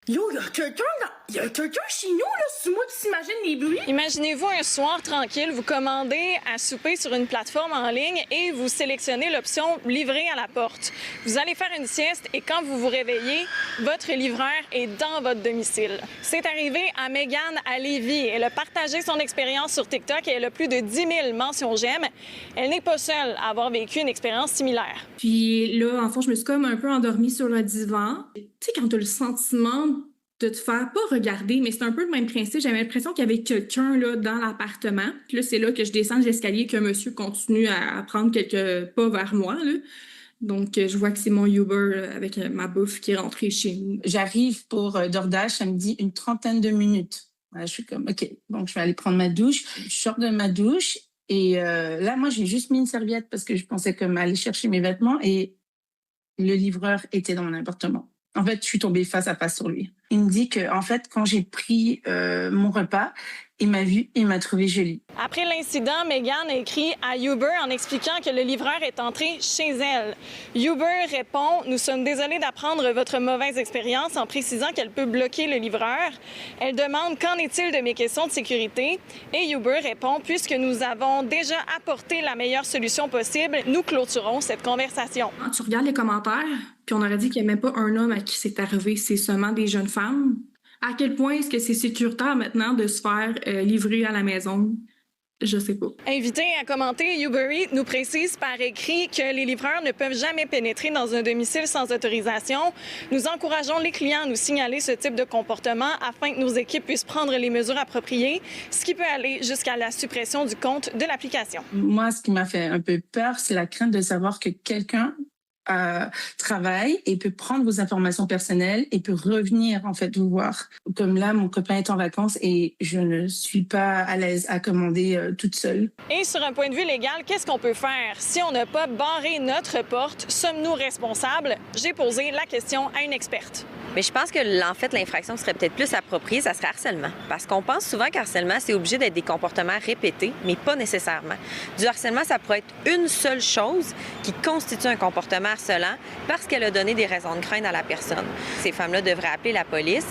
Yo, il y a quelqu'un chez nous, là, c'est moi qui s'imagine les bruits. Imaginez-vous un soir tranquille, vous commandez à souper sur une plateforme en ligne et vous sélectionnez l'option « Livrer à la porte ». Vous allez faire une sieste et quand vous vous réveillez, votre livreur est dans votre domicile. C'est arrivé à Mégane à Lévis. Elle a partagé son expérience sur TikTok et elle a plus de 10 000 mentions j'aime. Elle n'est pas seule à avoir vécu une expérience similaire. Puis là, en fond, je me suis comme un peu endormie sur le divan. Tu sais, quand tu as le sentiment de te faire pas regarder, mais c'est un peu le même principe. J'avais l'impression qu'il y avait quelqu'un là dans l'appartement. Puis là, c'est là que je descends de l'escalier qu'un monsieur continue à prendre quelques pas vers moi, là. Donc, je vois que c'est mon Uber avec ma bouffe qui est rentrée chez nous. J'arrive pour DoorDash, ça me dit une trentaine de minutes. Voilà, je suis comme, OK, donc je vais aller prendre ma douche. Je sors de ma douche et là, moi, j'ai juste mis une serviette parce que je pensais comme aller chercher mes vêtements et le livreur était dans mon appartement. En fait, je suis tombée face à face sur lui. Il me dit que, en fait, quand j'ai pris mon repas, il m'a vu et il m'a trouvé jolie. Après l'incident, Mégane a écrit à Uber en expliquant que le livreur est entré chez elle. Uber répond « Nous sommes désolés d'apprendre votre mauvaise expérience » en précisant qu'elle peut bloquer le livreur. Elle demande « Qu'en est-il de mes questions de sécurité ?» Et Uber répond « Puisque nous avons déjà apporté la meilleure solution possible, nous clôturons cette conversation. » Quand tu regardes les commentaires, puis on aurait dit qu'il n'y a même pas un homme à qui c'est arrivé, c'est seulement des jeunes femmes. À quel point est-ce que c'est sécuritaire maintenant de se faire livrer à la maison? Je sais pas. Invité à commenter, Uber Eats nous précise par écrit que les livreurs ne peuvent jamais pénétrer dans un domicile sans autorisation. Nous encourageons les clients à nous signaler ce type de comportement afin que nos équipes puissent prendre les mesures appropriées, ce qui peut aller jusqu'à la suppression du compte de l'application. Moi, ce qui m'a fait un peu peur, c'est la crainte de savoir que quelqu'un travaille et peut prendre vos informations personnelles et peut revenir en fait vous voir. Comme là, mon copain est en vacances et je ne suis pas à l'aise à commander toute seule. Et sur un point de vue légal, qu'est-ce qu'on peut faire? Si on n'a pas barré notre porte, sommes-nous responsables? J'ai posé la question à une experte. Mais je pense que, en fait, l'infraction serait peut-être plus appropriée, ça serait harcèlement. Parce qu'on pense souvent qu'harcèlement, c'est obligé d'être des comportements répétés, mais pas nécessairement. Du harcèlement, ça pourrait être une seule chose qui constitue un comportement harcelant parce qu'elle a donné des raisons de crainte à la personne. Ces femmes-là devraient appeler la police.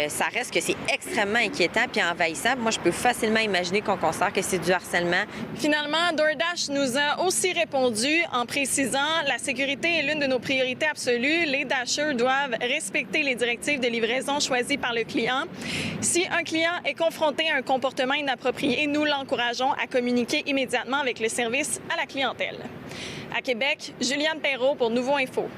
Ça reste que c'est extrêmement inquiétant puis envahissant. Moi, je peux facilement imaginer qu'on considère que c'est du harcèlement. Finalement, DoorDash nous a aussi répondu en précisant « La sécurité est l'une de nos priorités absolues. Les Dashers doivent respecter les directives de livraison choisies par le client. Si un client est confronté à un comportement inapproprié, nous l'encourageons à communiquer immédiatement avec le service à la clientèle. » À Québec, Juliane Perrault pour Nouveau Info.